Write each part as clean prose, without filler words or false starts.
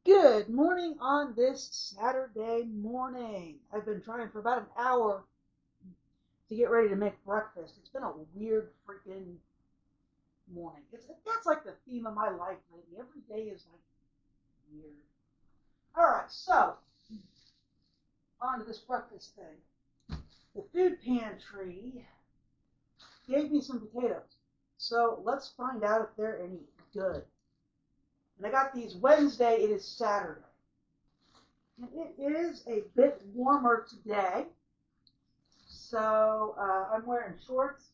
Good morning on this Saturday morning. I've been trying for about an hour to get ready to make breakfast. It's been a weird freaking morning. That's like the theme of my life lately. Every day is like weird. All right, so on to this breakfast thing. The food pantry gave me some potatoes. So let's find out if they're any good. And I got these Wednesday, it is Saturday. And it is a bit warmer today. So I'm wearing shorts.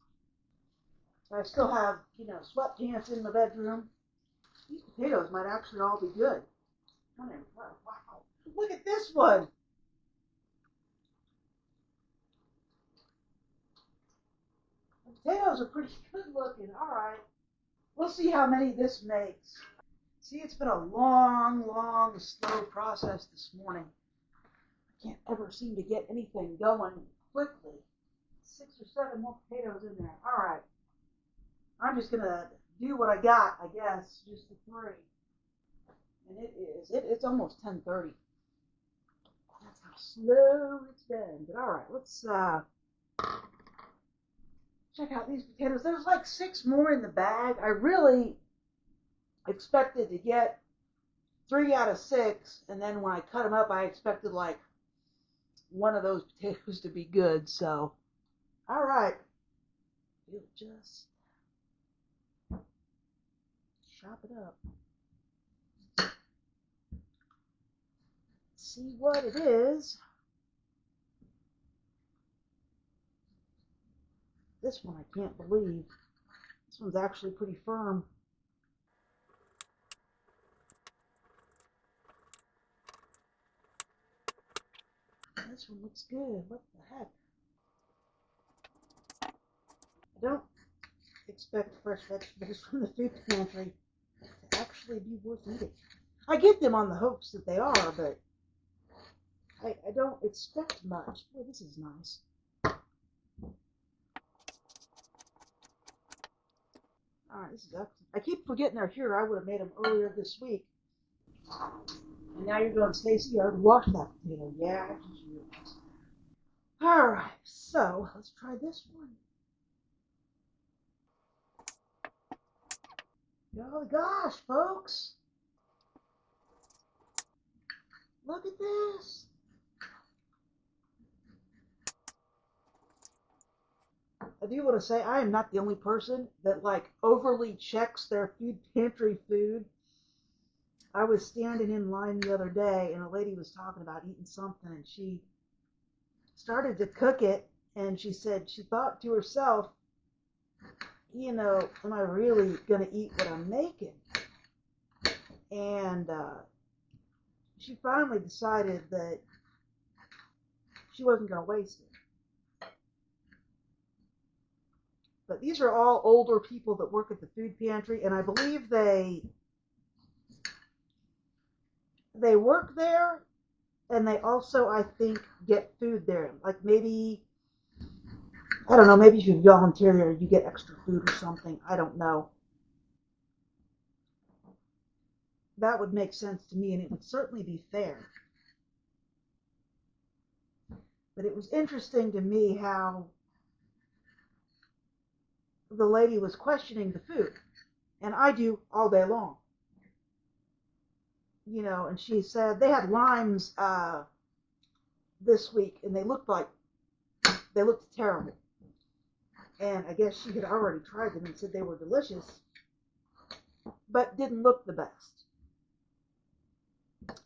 I still have, sweatpants in the bedroom. These potatoes might actually all be good. Wow. Look at this one. The potatoes are pretty good looking. All right. We'll see how many this makes. See, it's been a long, slow process this morning. I can't ever seem to get anything going quickly. 6 or 7 more potatoes in there. All right. I'm just going to do what I got, I guess, just the 3. And it's almost 10:30. That's how slow it's been. But all right, let's check out these potatoes. There's like 6 more in the bag. I really expected to get 3 out of 6, and then when I cut them up, I expected like one of those potatoes to be good. So, all right, we'll just chop it up. See what it is. This one I can't believe. This one's actually pretty firm. This one looks good. What the heck? I don't expect fresh vegetables from the food pantry to actually be worth eating. I get them on the hopes that they are, but I don't expect much. Boy, this is nice. All right, this is excellent. I keep forgetting they're here. I would have made them earlier this week. And now you're going, Stacy, you already washed that potato. Yeah, I just realized. All right, so let's try this one. Oh gosh, folks. Look at this. I do want to say I am not the only person that like overly checks their food pantry food. I was standing in line the other day and a lady was talking about eating something and she started to cook it and she said she thought to herself, am I really going to eat what I'm making? And she finally decided that she wasn't going to waste it. But these are all older people that work at the food pantry, and I believe they work there, and they also, I think, get food there. Like maybe, I don't know, maybe if you volunteer there, you get extra food or something. I don't know. That would make sense to me, and it would certainly be fair. But it was interesting to me how the lady was questioning the food, and I do all day long. And she said they had limes this week, and they looked terrible. And I guess she had already tried them and said they were delicious, but didn't look the best.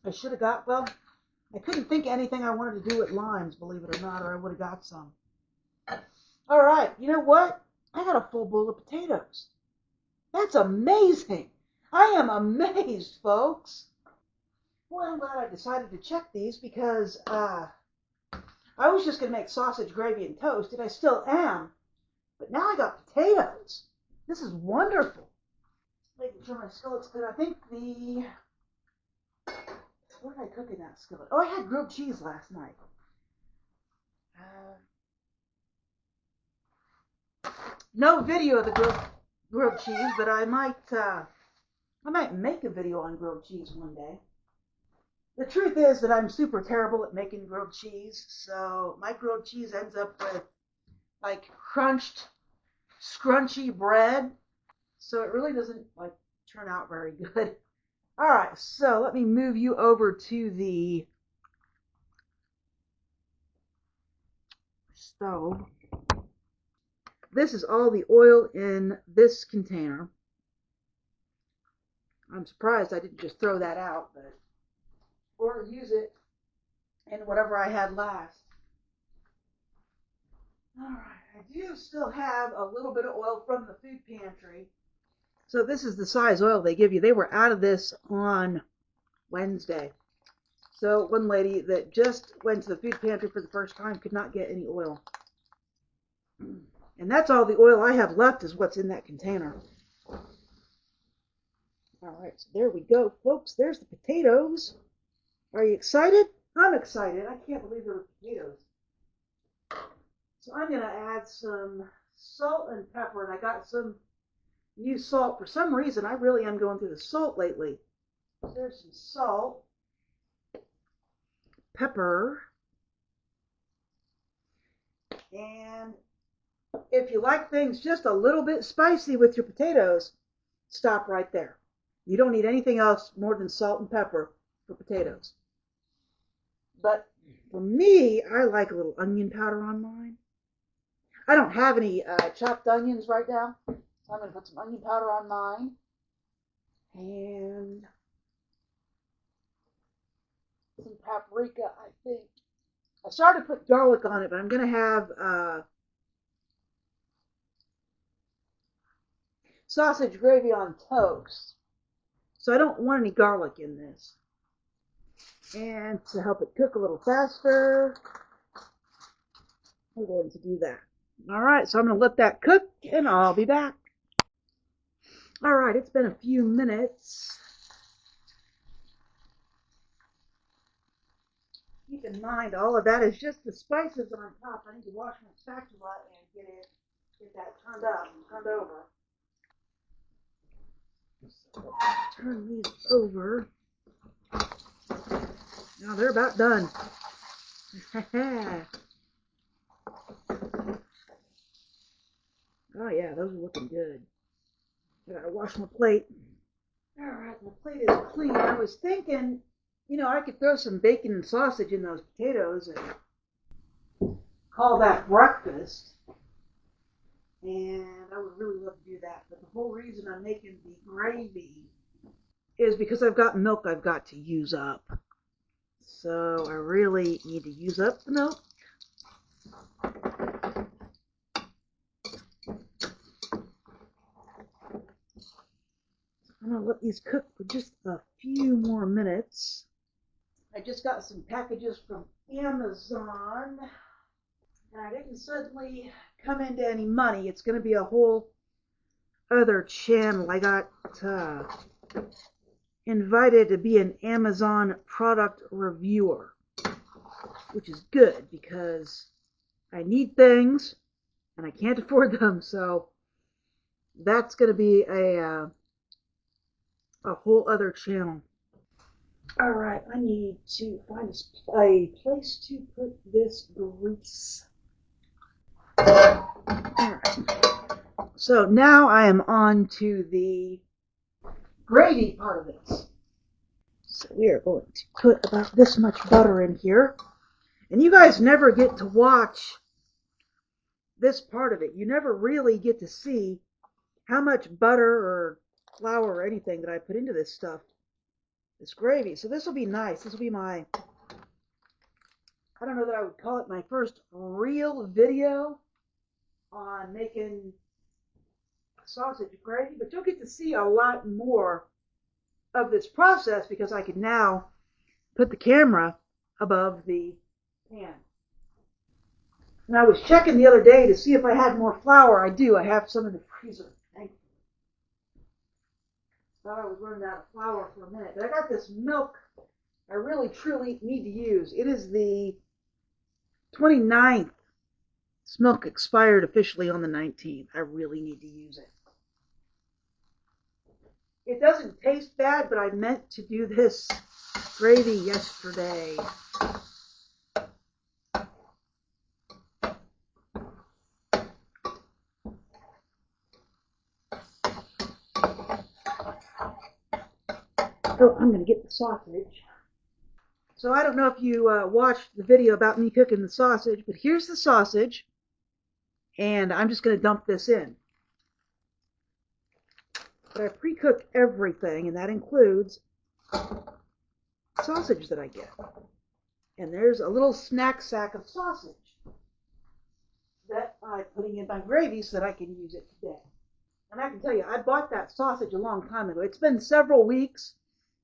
I should have I couldn't think of anything I wanted to do with limes, believe it or not, or I would have got some. All right, you know what? I got a full bowl of potatoes. That's amazing. I am amazed, folks. Well, I'm glad I decided to check these because I was just going to make sausage, gravy, and toast, and I still am. But now I got potatoes. This is wonderful. Making sure my skillet's good. I think what did I cook in that skillet? Oh, I had grilled cheese last night. No video of the grilled cheese, but I might make a video on grilled cheese one day. The truth is that I'm super terrible at making grilled cheese, so my grilled cheese ends up with like crunched, scrunchy bread, so it really doesn't like turn out very good. All right, so let me move you over to the stove. This is all the oil in this container. I'm surprised I didn't just throw that out, but or use it in whatever I had last. All right, I do still have a little bit of oil from the food pantry. So this is the size oil they give you. They were out of this on Wednesday. So one lady that just went to the food pantry for the first time could not get any oil. And that's all the oil I have left is what's in that container. All right, so there we go, folks. There's the potatoes. Are you excited? I'm excited. I can't believe there were potatoes. So I'm going to add some salt and pepper, and I got some new salt. For some reason, I really am going through the salt lately. So there's some salt, pepper, and if you like things just a little bit spicy with your potatoes, stop right there. You don't need anything else more than salt and pepper for potatoes. But for me, I like a little onion powder on mine. I don't have any chopped onions right now, so I'm going to put some onion powder on mine. And some paprika, I think. I started to put garlic on it, but I'm going to have sausage gravy on toast. So I don't want any garlic in this. And to help it cook a little faster, I'm going to do that. All right, so I'm going to let that cook, and I'll be back. All right, it's been a few minutes. Keep in mind, all of that is just the spices on top. I need to wash my spatula and get that turned up and turned over. So turn these over. Now they're about done. Oh yeah, those are looking good. I gotta wash my plate. All right, my plate is clean. I was thinking, I could throw some bacon and sausage in those potatoes and call that breakfast. And I would really love to do that. But the whole reason I'm making the gravy is because I've got milk I've got to use up. So I really need to use up the milk. I'm going to let these cook for just a few more minutes. I just got some packages from Amazon. And I didn't suddenly come into any money. It's going to be a whole other channel. I got invited to be an Amazon product reviewer, which is good because I need things and I can't afford them. So that's going to be a whole other channel. All right, I need to find a place to put this grease. All right. So now I am on to the gravy part of this. So we are going to put about this much butter in here. And you guys never get to watch this part of it. You never really get to see how much butter or flour or anything that I put into this stuff, this gravy. So this will be nice. This will be my, I don't know that I would call it my first real video on making sausage gravy, but you'll get to see a lot more of this process because I can now put the camera above the pan. And I was checking the other day to see if I had more flour. I do. I have some in the freezer. Thank you. Thought I was running out of flour for a minute. But I got this milk I really, truly need to use. It is the 29th. This milk expired officially on the 19th. I really need to use it. It doesn't taste bad, but I meant to do this gravy yesterday. Oh, I'm going to get the sausage. So I don't know if you watched the video about me cooking the sausage, but here's the sausage, and I'm just going to dump this in. But I pre-cook everything, and that includes sausage that I get. And there's a little snack sack of sausage that I'm putting in my gravy so that I can use it today. And I can tell you, I bought that sausage a long time ago. It's been several weeks,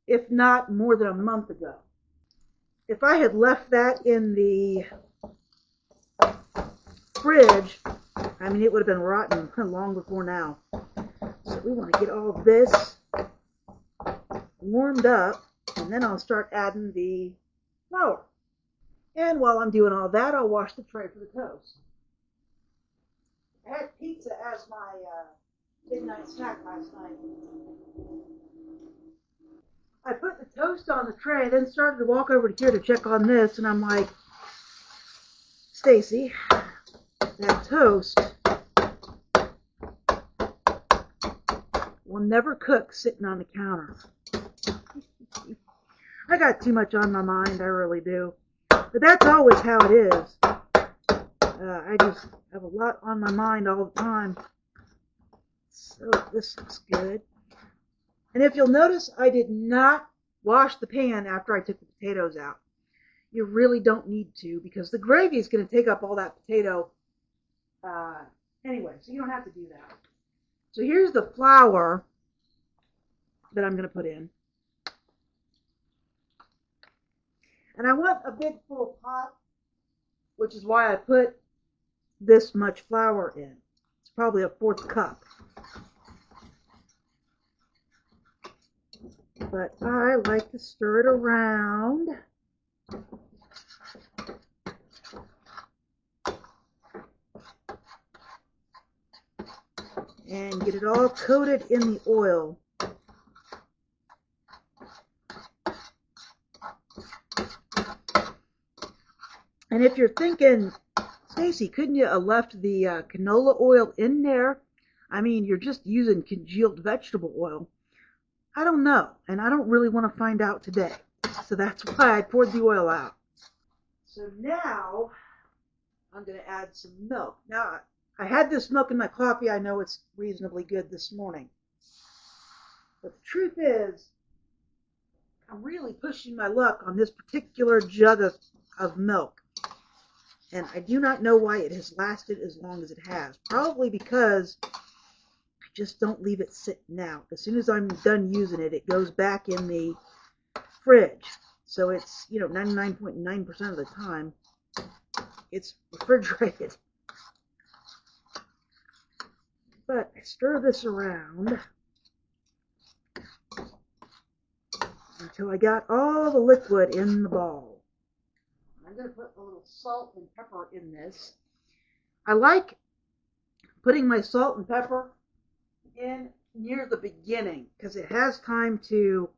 if not more than a month ago. If I had left that in the fridge, I mean, it would have been rotten long before now. So we want to get all this warmed up, and then I'll start adding the flour. And while I'm doing all that, I'll wash the tray for the toast. I had pizza as my midnight snack last night. I put the toast on the tray, then started to walk over to here to check on this, and I'm like, Stacy, that toast will never cook sitting on the counter. I got too much on my mind, I really do. But that's always how it is. I just have a lot on my mind all the time. So this looks good. And if you'll notice, I did not wash the pan after I took the potatoes out. You really don't need to, because the gravy is going to take up all that potato anyway, so you don't have to do that. So here's the flour that I'm going to put in. And I want a big full pot, which is why I put this much flour in. It's probably a 1/4 cup. But I like to stir it around. And get it all coated in the oil. And if you're thinking, Stacy, couldn't you have left the canola oil in there? I mean, you're just using congealed vegetable oil. I don't know, and I don't really want to find out today. So that's why I poured the oil out. So now I'm going to add some milk. Now, I had this milk in my coffee. I know it's reasonably good this morning. But the truth is, I'm really pushing my luck on this particular jug of milk. And I do not know why it has lasted as long as it has. Probably because I just don't leave it sitting out. As soon as I'm done using it, it goes back in the fridge. So it's, 99.9% of the time, it's refrigerated. But I stir this around until I got all the liquid in the ball. I'm going to put a little salt and pepper in this. I like putting my salt and pepper in near the beginning because it has time to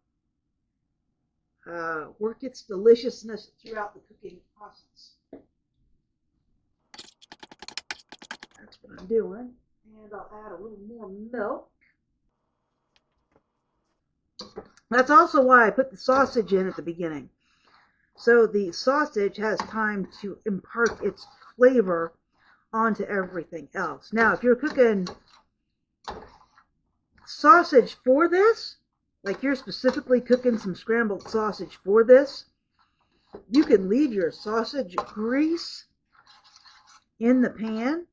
work its deliciousness throughout the cooking process. That's what I'm doing. And I'll add a little more milk. That's also why I put the sausage in at the beginning. So the sausage has time to impart its flavor onto everything else. Now, if you're cooking sausage for this, like you're specifically cooking some scrambled sausage for this, you can leave your sausage grease in the pan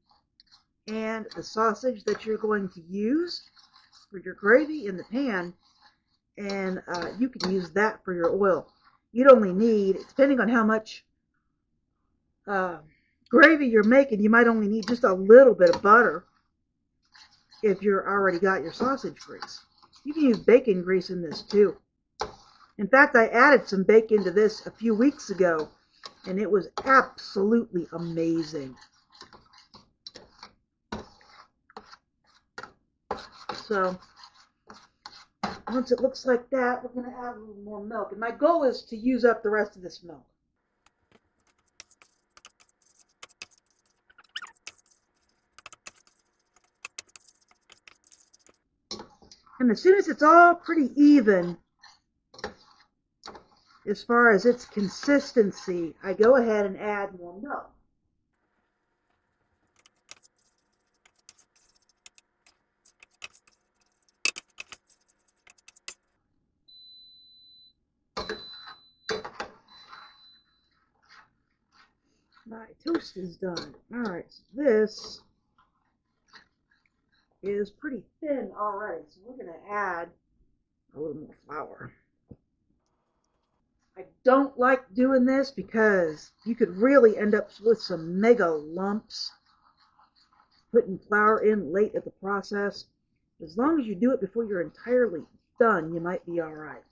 and the sausage that you're going to use for your gravy in the pan, and you can use that for your oil. You'd only need, depending on how much gravy you're making, you might only need just a little bit of butter if you're already got your sausage grease. You can use bacon grease in this too. In fact, I added some bacon to this a few weeks ago, and it was absolutely amazing. So Once it looks like that, we're going to add a little more milk. And my goal is to use up the rest of this milk. And as soon as it's all pretty even, as far as its consistency, I go ahead and add more milk. My toast is done. Alright, so this is pretty thin already, so we're going to add a little more flour. I don't like doing this because you could really end up with some mega lumps putting flour in late at the process. As long as you do it before you're entirely done, you might be alright.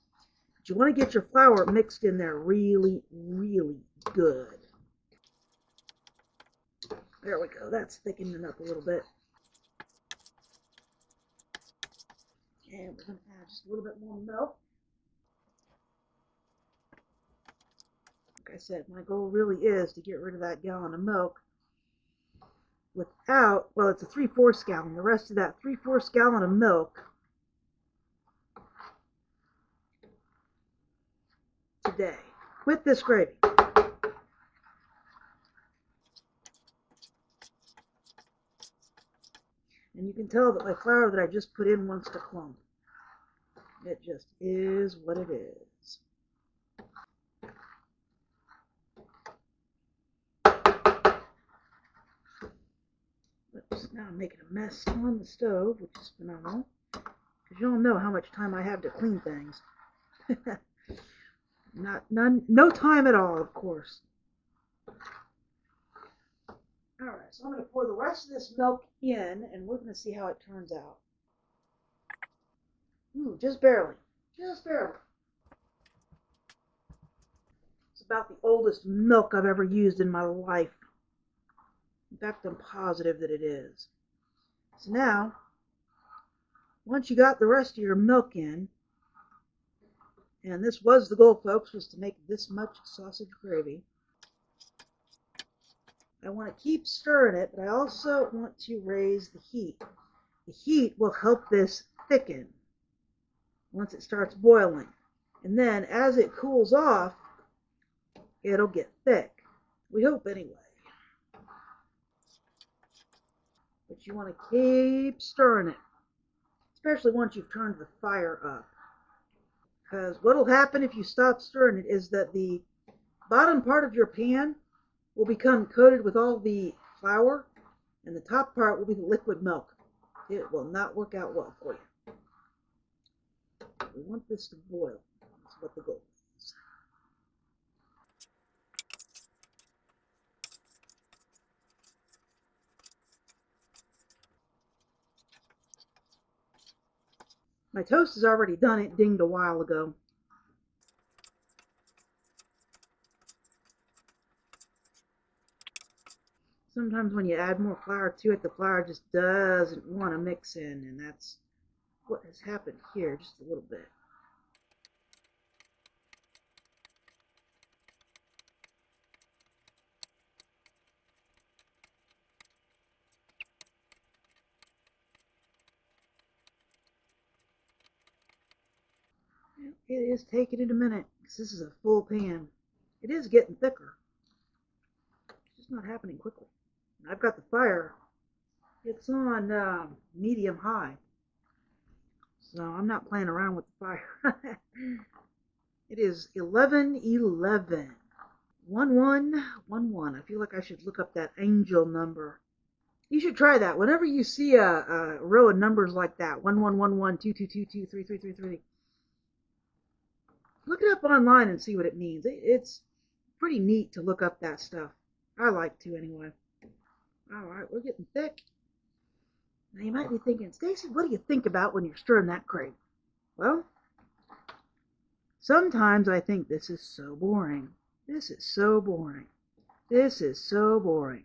But you want to get your flour mixed in there really, really good. There we go. That's thickening up a little bit. And we're going to add just a little bit more milk. Like I said, my goal really is to get rid of that gallon of milk without, well, it's a 3/4 gallon. The rest of that 3/4 gallon of milk today with this gravy. And you can tell that my flour that I just put in wants to clump. It just is what it is. Oops, now I'm making a mess on the stove, which is phenomenal. Because you all know how much time I have to clean things. No time at all, of course. Alright, so I'm going to pour the rest of this milk in, and we're going to see how it turns out. Ooh, just barely. Just barely. It's about the oldest milk I've ever used in my life. In fact, I'm positive that it is. So now, once you got the rest of your milk in, and this was the goal, folks, was to make this much sausage gravy. I want to keep stirring it, but I also want to raise the heat. The heat will help this thicken once it starts boiling. And then as it cools off, it'll get thick. We hope anyway. But you want to keep stirring it, especially once you've turned the fire up. Because what will happen if you stop stirring it is that the bottom part of your pan will become coated with all the flour, and the top part will be the liquid milk. It will not work out well for you. We want this to boil. That's what the goal is. My toast is already done. It dinged a while ago. Sometimes when you add more flour to it, the flour just doesn't want to mix in, and that's what has happened here just a little bit. It is taking it a minute, because this is a full pan. It is getting thicker. It's just not happening quickly. I've got the fire. It's on medium high. So I'm not playing around with the fire. It is 11:11. 1111. I feel like I should look up that angel number. You should try that. Whenever you see a row of numbers like that, 1111, 2222, 3333, look it up online and see what it means. It's pretty neat to look up that stuff. I like to anyway. Alright, we're getting thick. Now you might be thinking, Stacy, what do you think about when you're stirring that gravy? Well, sometimes I think this is so boring. This is so boring. This is so boring.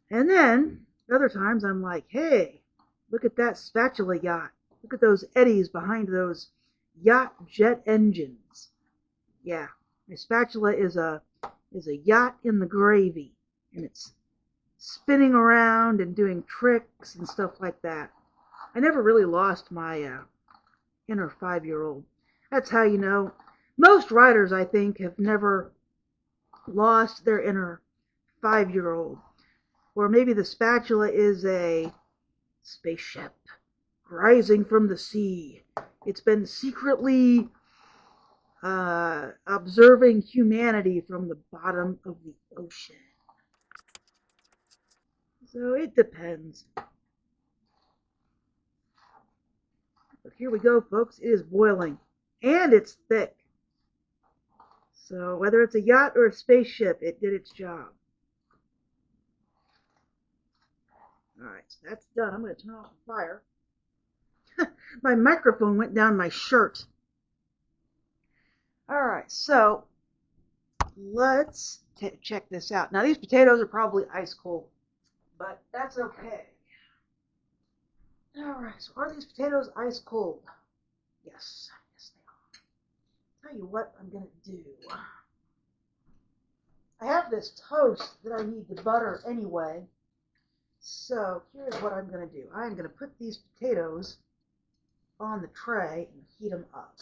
And then, other times I'm like, hey, look at that spatula yacht. Look at those eddies behind those yacht jet engines. Yeah, my spatula is a yacht in the gravy, and it's spinning around and doing tricks and stuff like that. I never really lost my inner 5-year-old. That's how you know. Most writers, I think, have never lost their inner 5-year-old. Or maybe the spatula is a spaceship rising from the sea. It's been secretly observing humanity from the bottom of the ocean. So it depends. But here we go, folks. It is boiling. And it's thick. So whether it's a yacht or a spaceship, it did its job. Alright, so that's done. I'm going to turn off the fire. My microphone went down my shirt. Alright, so let's check this out. Now these potatoes are probably ice cold, but that's okay. Alright, so are these potatoes ice cold? Yes, yes they are. Tell you what I'm going to do. I have this toast that I need to butter anyway. So here's what I'm going to do. I'm going to put these potatoes on the tray and heat them up.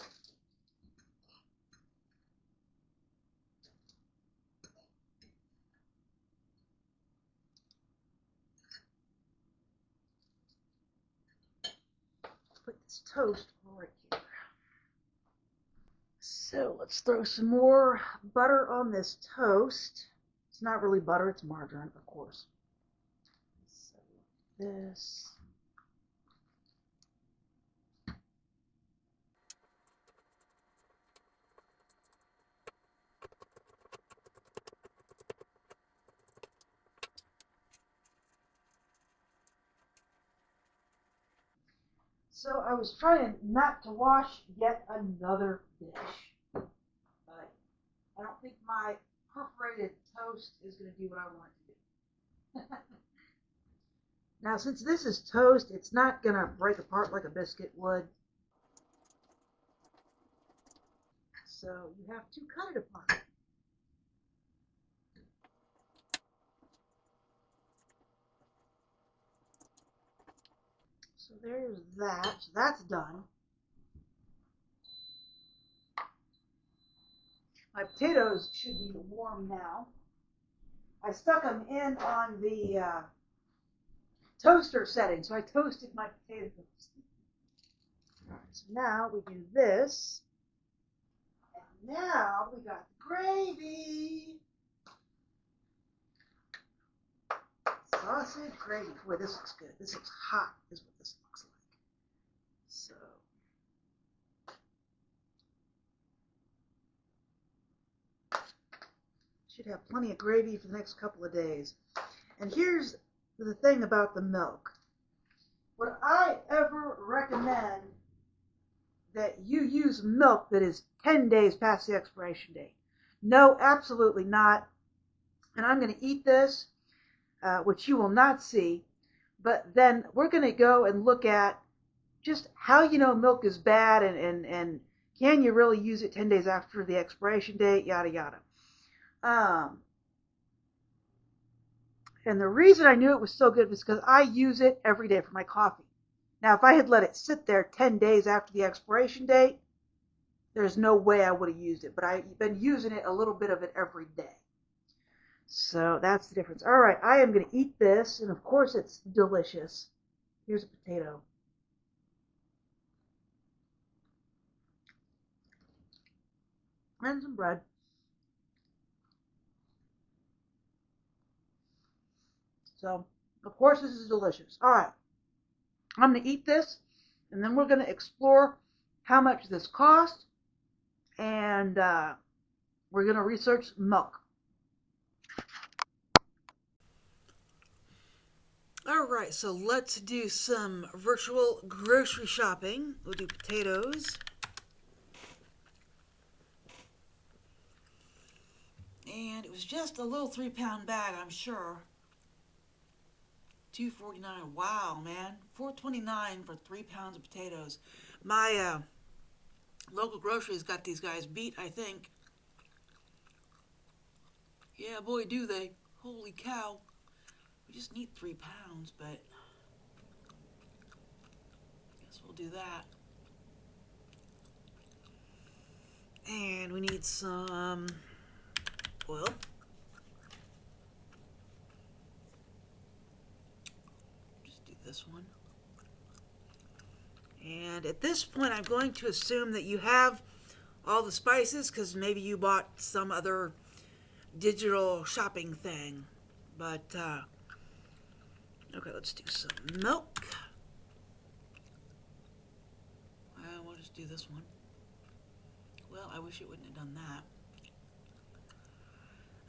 Put this toast right here. So let's throw some more butter on this toast. It's not really butter, it's margarine, of course. So this. So I was trying not to wash yet another dish, but I don't think my perforated toast is going to do what I want it to do. Now, since this is toast, it's not going to break apart like a biscuit would. So you have to cut it apart. So there's that. So that's done. My potatoes should be warm now. I stuck them in on the toaster setting, so I toasted my potatoes. Alright, so now we do this. And now we got the gravy. Sausage gravy. Boy, this looks good. This looks hot, is what this looks like. So. Should have plenty of gravy for the next couple of days. And here's the thing about the milk. Would I ever recommend that you use milk that is 10 days past the expiration date? No, absolutely not. And I'm going to eat this, which you will not see. But then we're going to go and look at just how you know milk is bad and can you really use it 10 days after the expiration date, yada, yada. And the reason I knew it was so good was because I use it every day for my coffee. Now, if I had let it sit there 10 days after the expiration date, there's no way I would have used it. But I've been using it, a little bit of it every day. So that's the difference. All right, I am going to eat this. And of course, it's delicious. Here's a potato. And some bread. So, of course, this is delicious. All right. I'm going to eat this, and then we're going to explore how much this cost, and we're going to research milk. All right, so let's do some virtual grocery shopping. We'll do potatoes. And it was just a little 3-pound bag, I'm sure. $2.49. Wow, man. $4.29 for 3 pounds of potatoes. My local grocery's got these guys beat, I think. Yeah, boy, do they. Holy cow. We just need 3 pounds, but I guess we'll do that. And we need some oil. Just do this one. And at this point, I'm going to assume that you have all the spices, because maybe you bought some other digital shopping thing. But, okay, let's do some milk. We'll just do this one. Well, I wish it wouldn't have done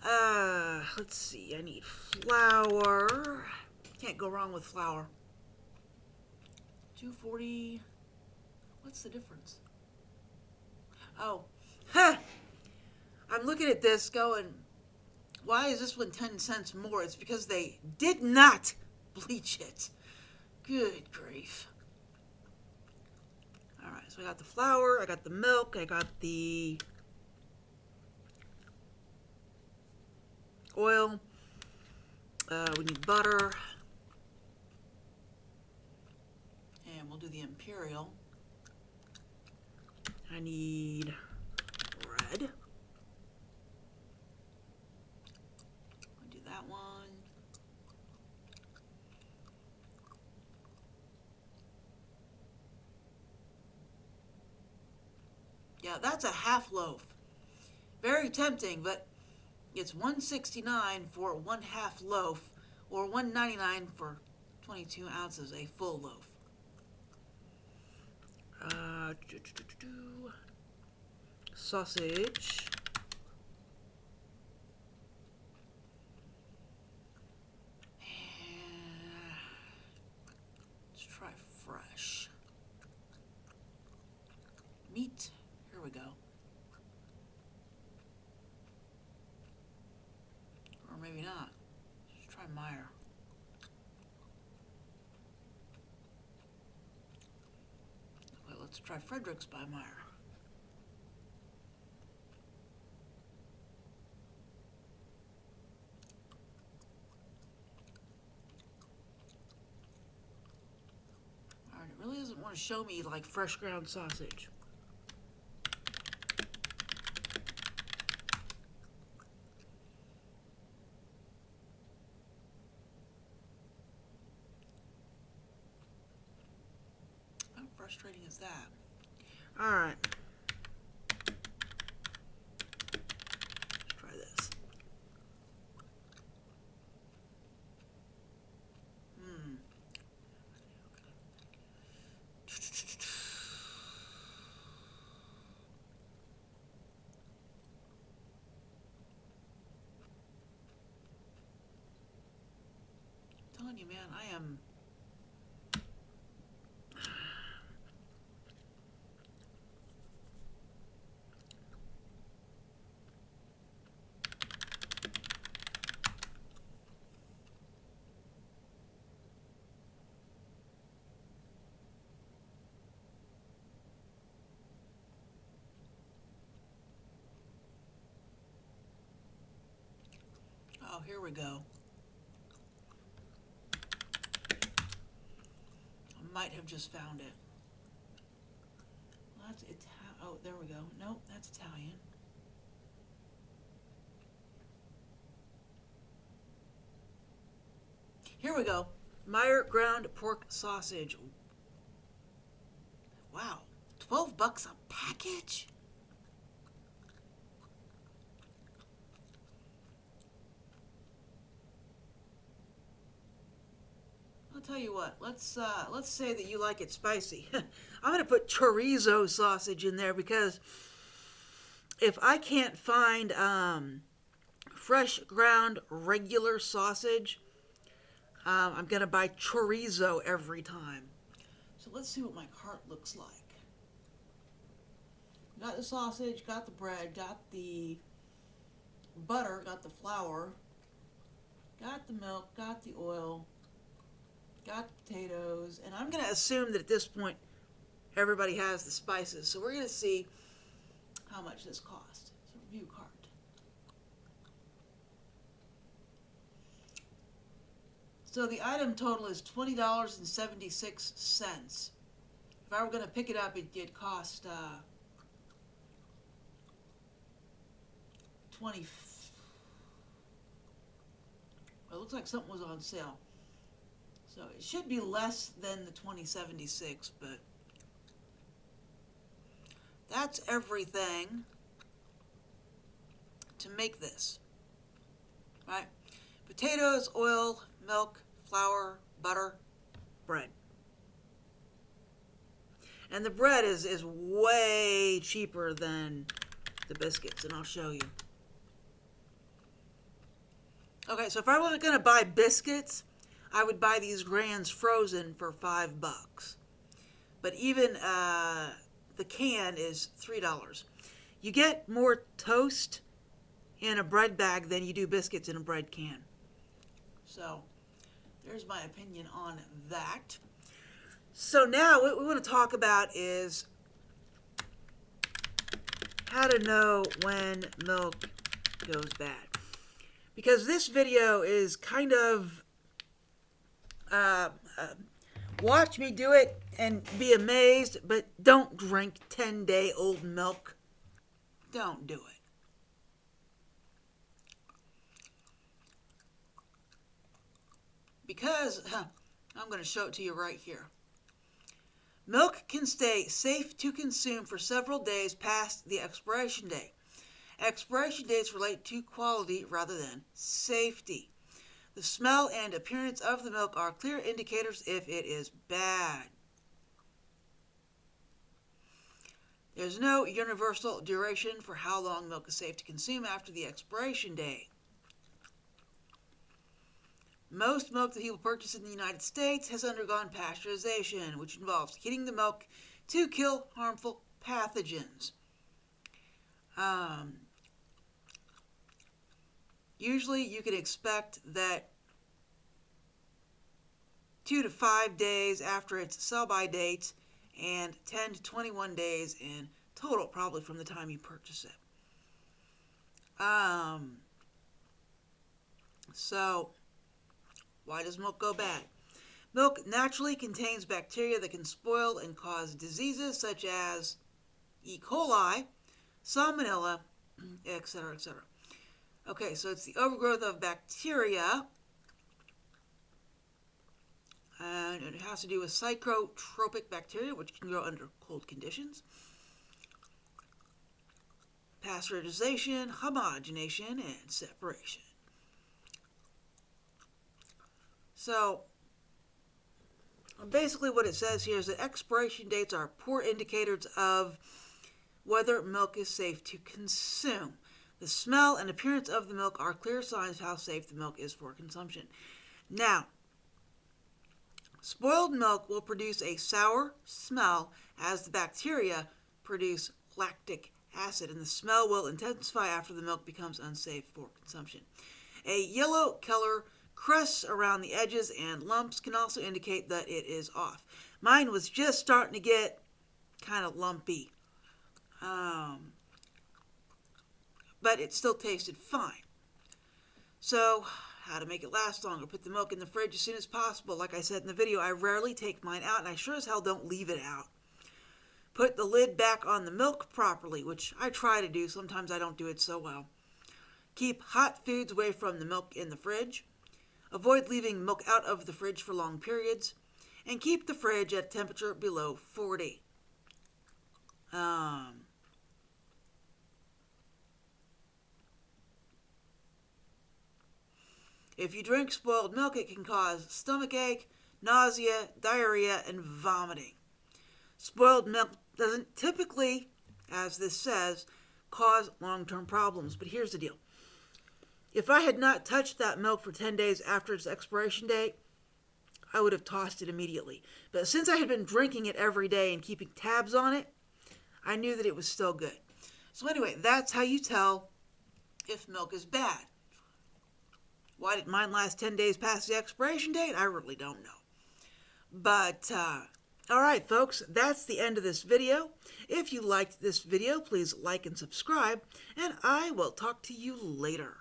that. Let's see, I need flour. Can't go wrong with flour. 240. What's the difference? Oh, ha! I'm looking at this going, why is this one 10 cents more? It's because they did not bleach it. Good grief. Alright, so I got the flour, I got the milk, I got the oil. We need butter. And we'll do the imperial. I need bread. I'll do that one. Yeah, that's a half loaf. Very tempting, but it's $1.69 for 1/2 loaf, or $1.99 for 22 ounces, a full loaf. Sausage. And let's try fresh. Meat. Here we go. Or maybe not. Let's try Meyer. Okay, let's try Fredericks by Meyer. Alright, it really doesn't want to show me like fresh ground sausage. How frustrating is that? Alright. Let's try this. I'm telling you, man, I am... Oh, here we go. I might have just found it. Well, that's Italian. Oh, there we go. Nope, that's Italian. Here we go. Meyer ground pork sausage. Wow, $12 a package? I'll tell you what. Let's say that you like it spicy. I'm gonna put chorizo sausage in there because if I can't find fresh ground regular sausage, I'm gonna buy chorizo every time. So let's see what my cart looks like. Got the sausage, got the bread, got the butter, got the flour, got the milk, got the oil, Got potatoes, and I'm going to assume that at this point everybody has the spices. So we're going to see how much this cost. So review cart. So the item total is $20.76. If I were going to pick it up, it'd cost 20. Well, it looks like something was on sale. So it should be less than the $20.76, but that's everything to make this. Right? Potatoes, oil, milk, flour, butter, bread. And the bread is way cheaper than the biscuits, and I'll show you. Okay, so if I wasn't going to buy biscuits, I would buy these Grands frozen for $5. But even the can is $3. You get more toast in a bread bag than you do biscuits in a bread can. So there's my opinion on that. So now what we want to talk about is how to know when milk goes bad. Because this video is kind of watch me do it and be amazed, but don't drink 10-day-old milk. Don't do it. Because I'm going to show it to you right here. Milk can stay safe to consume for several days past the expiration date. Expiration dates relate to quality rather than safety. The smell and appearance of the milk are clear indicators if it is bad. There's no universal duration for how long milk is safe to consume after the expiration date. Most milk that people purchase in the United States has undergone pasteurization, which involves heating the milk to kill harmful pathogens. Usually you can expect that 2 to 5 days after its sell-by date and 10 to 21 days in total, probably from the time you purchase it. So, why does milk go bad? Milk naturally contains bacteria that can spoil and cause diseases such as E. coli, salmonella, etc., etc. Okay, so it's the overgrowth of bacteria, and it has to do with psychotropic bacteria, which can grow under cold conditions. Pasteurization, homogenation, and separation. So, basically what it says here is that expiration dates are poor indicators of whether milk is safe to consume. The smell and appearance of the milk are clear signs of how safe the milk is for consumption. Now, spoiled milk will produce a sour smell as the bacteria produce lactic acid, and the smell will intensify after the milk becomes unsafe for consumption. A yellow color crusts around the edges and lumps can also indicate that it is off. Mine was just starting to get kind of lumpy, but it still tasted fine. So, how to make it last longer? Put the milk in the fridge as soon as possible. Like I said in the video, I rarely take mine out, and I sure as hell don't leave it out. Put the lid back on the milk properly, which I try to do. Sometimes I don't do it so well. Keep hot foods away from the milk in the fridge. Avoid leaving milk out of the fridge for long periods. And keep the fridge at temperature below 40. If you drink spoiled milk, it can cause stomachache, nausea, diarrhea, and vomiting. Spoiled milk doesn't typically, as this says, cause long-term problems. But here's the deal. If I had not touched that milk for 10 days after its expiration date, I would have tossed it immediately. But since I had been drinking it every day and keeping tabs on it, I knew that it was still good. So anyway, that's how you tell if milk is bad. Why did mine last 10 days past the expiration date? I really don't know. But, all right, folks, that's the end of this video. If you liked this video, please like and subscribe, and I will talk to you later.